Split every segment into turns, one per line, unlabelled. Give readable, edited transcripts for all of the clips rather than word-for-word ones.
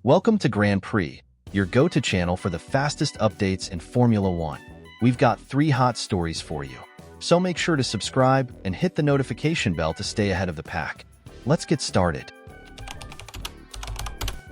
Welcome to Grand Prix, your go-to channel for the fastest updates in Formula One. We've got 3 hot stories for you, so make sure to subscribe and hit the notification bell to stay ahead of the pack. Let's get started.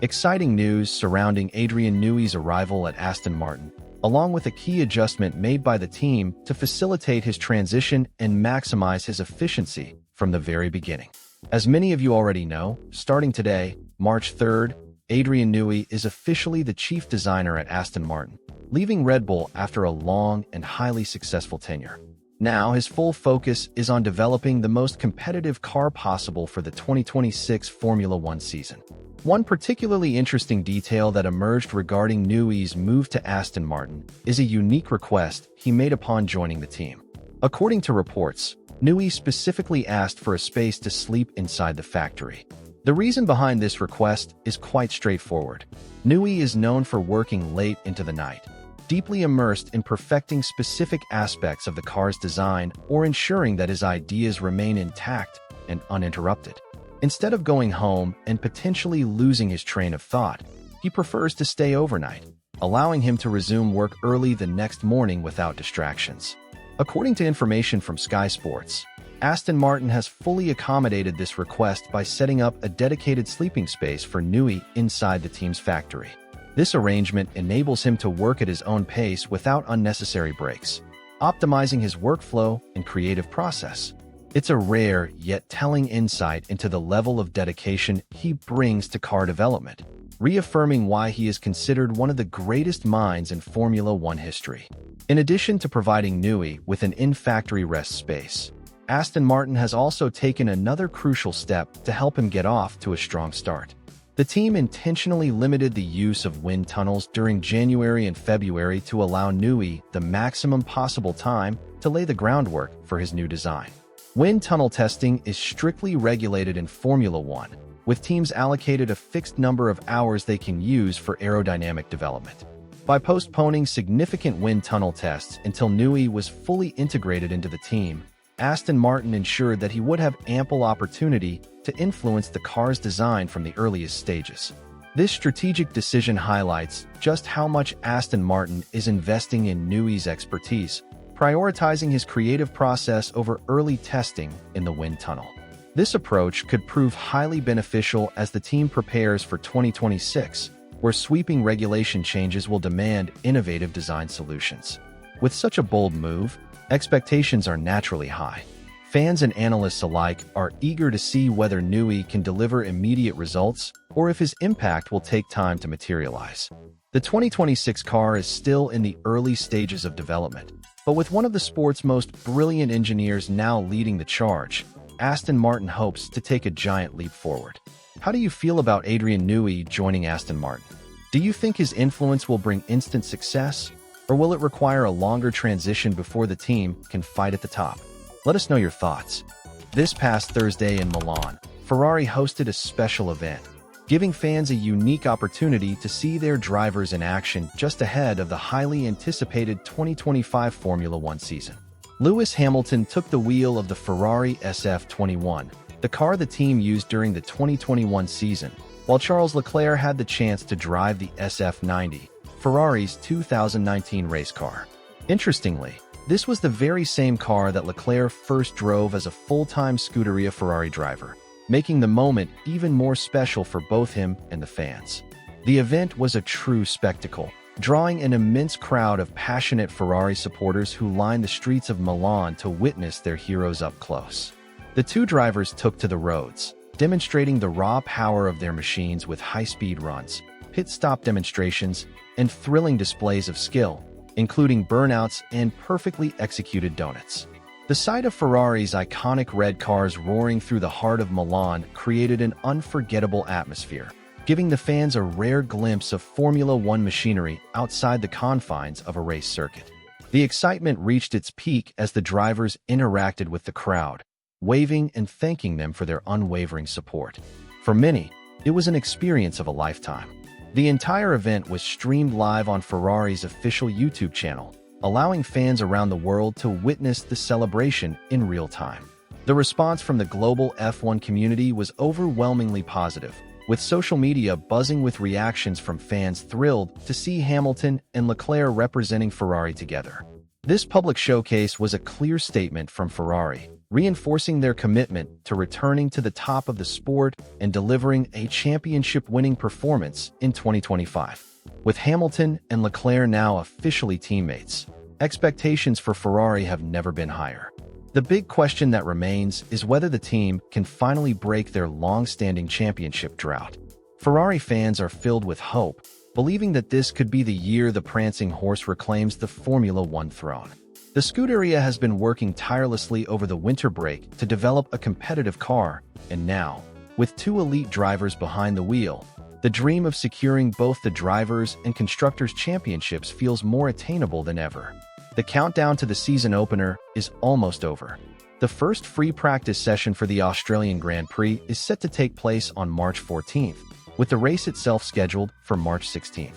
Exciting news surrounding Adrian Newey's arrival at Aston Martin, along with a key adjustment made by the team to facilitate his transition and maximize his efficiency from the very beginning. As many of you already know, starting today, March 3rd, Adrian Newey is officially the chief designer at Aston Martin, leaving Red Bull after a long and highly successful tenure. Now, his full focus is on developing the most competitive car possible for the 2026 Formula One season. One particularly interesting detail that emerged regarding Newey's move to Aston Martin is a unique request he made upon joining the team. According to reports, Newey specifically asked for a space to sleep inside the factory. The reason behind this request is quite straightforward. Newey is known for working late into the night, deeply immersed in perfecting specific aspects of the car's design or ensuring that his ideas remain intact and uninterrupted. Instead of going home and potentially losing his train of thought, he prefers to stay overnight, allowing him to resume work early the next morning without distractions. According to information from Sky Sports, Aston Martin has fully accommodated this request by setting up a dedicated sleeping space for Newey inside the team's factory. This arrangement enables him to work at his own pace without unnecessary breaks, optimizing his workflow and creative process. It's a rare yet telling insight into the level of dedication he brings to car development, reaffirming why he is considered one of the greatest minds in Formula One history. In addition to providing Newey with an in-factory rest space, Aston Martin has also taken another crucial step to help him get off to a strong start. The team intentionally limited the use of wind tunnels during January and February to allow Newey the maximum possible time to lay the groundwork for his new design. Wind tunnel testing is strictly regulated in Formula One, with teams allocated a fixed number of hours they can use for aerodynamic development. By postponing significant wind tunnel tests until Newey was fully integrated into the team, Aston Martin ensured that he would have ample opportunity to influence the car's design from the earliest stages. This strategic decision highlights just how much Aston Martin is investing in Newey's expertise, prioritizing his creative process over early testing in the wind tunnel. This approach could prove highly beneficial as the team prepares for 2026, where sweeping regulation changes will demand innovative design solutions. With such a bold move, expectations are naturally high. Fans and analysts alike are eager to see whether Newey can deliver immediate results or if his impact will take time to materialize. The 2026 car is still in the early stages of development, but with one of the sport's most brilliant engineers now leading the charge, Aston Martin hopes to take a giant leap forward. How do you feel about Adrian Newey joining Aston Martin? Do you think his influence will bring instant success, or will it require a longer transition before the team can fight at the top? Let us know your thoughts. This past Thursday in Milan, Ferrari hosted a special event, giving fans a unique opportunity to see their drivers in action just ahead of the highly anticipated 2025 Formula One season. Lewis Hamilton took the wheel of the Ferrari SF21, the car the team used during the 2021 season, while Charles Leclerc had the chance to drive the SF90, Ferrari's 2019 race car. Interestingly, this was the very same car that Leclerc first drove as a full-time Scuderia Ferrari driver, making the moment even more special for both him and the fans. The event was a true spectacle, drawing an immense crowd of passionate Ferrari supporters who lined the streets of Milan to witness their heroes up close. The two drivers took to the roads, demonstrating the raw power of their machines with high-speed runs, pit-stop demonstrations, and thrilling displays of skill, including burnouts and perfectly executed donuts. The sight of Ferrari's iconic red cars roaring through the heart of Milan created an unforgettable atmosphere, giving the fans a rare glimpse of Formula One machinery outside the confines of a race circuit. The excitement reached its peak as the drivers interacted with the crowd, waving and thanking them for their unwavering support. For many, it was an experience of a lifetime. The entire event was streamed live on Ferrari's official YouTube channel, allowing fans around the world to witness the celebration in real time. The response from the global F1 community was overwhelmingly positive, with social media buzzing with reactions from fans thrilled to see Hamilton and Leclerc representing Ferrari together. This public showcase was a clear statement from Ferrari, reinforcing their commitment to returning to the top of the sport and delivering a championship-winning performance in 2025. With Hamilton and Leclerc now officially teammates, expectations for Ferrari have never been higher. The big question that remains is whether the team can finally break their long-standing championship drought. Ferrari fans are filled with hope, believing that this could be the year the prancing horse reclaims the Formula One throne. The Scuderia has been working tirelessly over the winter break to develop a competitive car, and now, with two elite drivers behind the wheel, the dream of securing both the Drivers' and Constructors' Championships feels more attainable than ever. The countdown to the season opener is almost over. The first free practice session for the Australian Grand Prix is set to take place on March 14th, with the race itself scheduled for March 16th.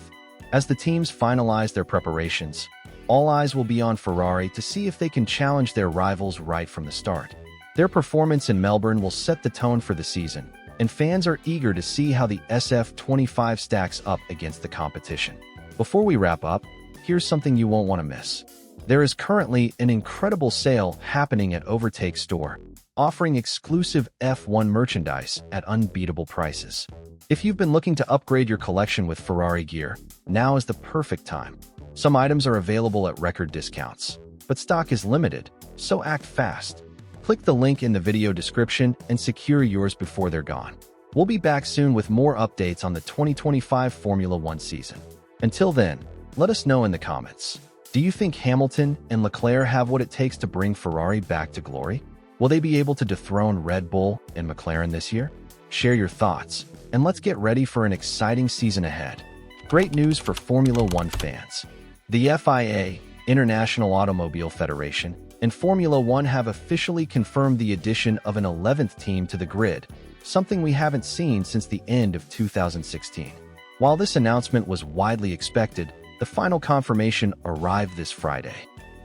As the teams finalize their preparations, all eyes will be on Ferrari to see if they can challenge their rivals right from the start. Their performance in Melbourne will set the tone for the season, and fans are eager to see how the SF25 stacks up against the competition. Before we wrap up, here's something you won't want to miss. There is currently an incredible sale happening at Overtake Store, offering exclusive F1 merchandise at unbeatable prices. If you've been looking to upgrade your collection with Ferrari gear, now is the perfect time. Some items are available at record discounts, but stock is limited, so act fast. Click the link in the video description and secure yours before they're gone. We'll be back soon with more updates on the 2025 Formula One season. Until then, let us know in the comments. Do you think Hamilton and Leclerc have what it takes to bring Ferrari back to glory? Will they be able to dethrone Red Bull and McLaren this year? Share your thoughts, and let's get ready for an exciting season ahead. Great news for Formula One fans. The FIA, International Automobile Federation, and Formula One have officially confirmed the addition of an 11th team to the grid, something we haven't seen since the end of 2016. While this announcement was widely expected, the final confirmation arrived this Friday.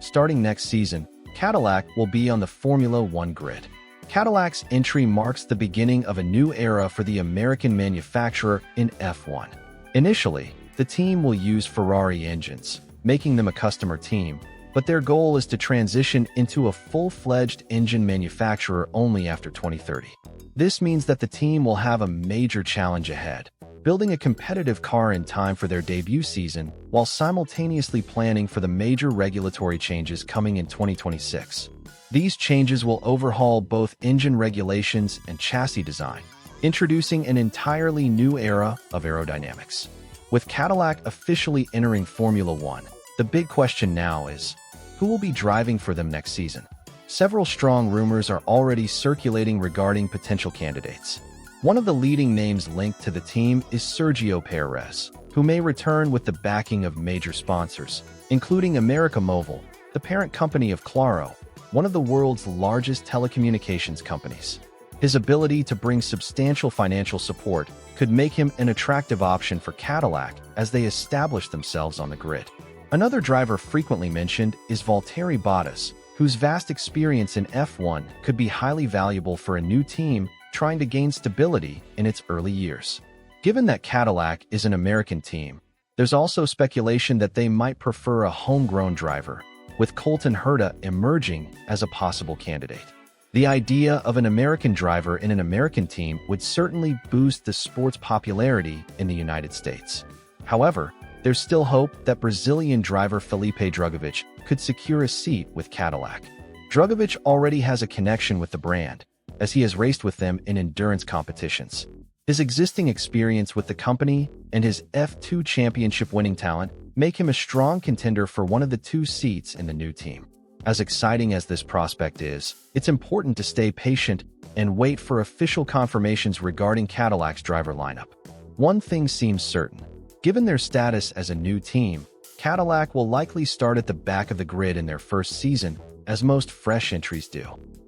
Starting next season, Cadillac will be on the Formula One grid. Cadillac's entry marks the beginning of a new era for the American manufacturer in F1. Initially, the team will use Ferrari engines, making them a customer team, but their goal is to transition into a full-fledged engine manufacturer only after 2030. This means that the team will have a major challenge ahead, building a competitive car in time for their debut season while simultaneously planning for the major regulatory changes coming in 2026. These changes will overhaul both engine regulations and chassis design, introducing an entirely new era of aerodynamics. With Cadillac officially entering Formula One, the big question now is, who will be driving for them next season? Several strong rumors are already circulating regarding potential candidates. One of the leading names linked to the team is Sergio Pérez, who may return with the backing of major sponsors, including América Móvil, the parent company of Claro, one of the world's largest telecommunications companies. His ability to bring substantial financial support could make him an attractive option for Cadillac as they establish themselves on the grid. Another driver frequently mentioned is Valtteri Bottas, whose vast experience in F1 could be highly valuable for a new team trying to gain stability in its early years. Given that Cadillac is an American team, there's also speculation that they might prefer a homegrown driver, with Colton Herta emerging as a possible candidate. The idea of an American driver in an American team would certainly boost the sport's popularity in the United States. However, there's still hope that Brazilian driver Felipe Drugovich could secure a seat with Cadillac. Drugovich already has a connection with the brand, as he has raced with them in endurance competitions. His existing experience with the company and his F2 championship-winning talent make him a strong contender for one of the two seats in the new team. As exciting as this prospect is, it's important to stay patient and wait for official confirmations regarding Cadillac's driver lineup. One thing seems certain. Given their status as a new team, Cadillac will likely start at the back of the grid in their first season, as most fresh entries do.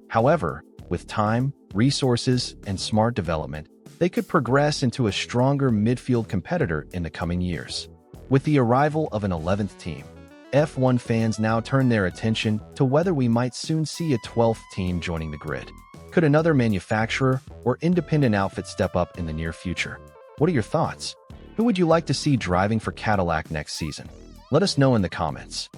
However, with time, resources, and smart development, they could progress into a stronger midfield competitor in the coming years. With the arrival of an 11th team, F1 fans now turn their attention to whether we might soon see a 12th team joining the grid. Could another manufacturer or independent outfit step up in the near future? What are your thoughts? Who would you like to see driving for Cadillac next season? Let us know in the comments.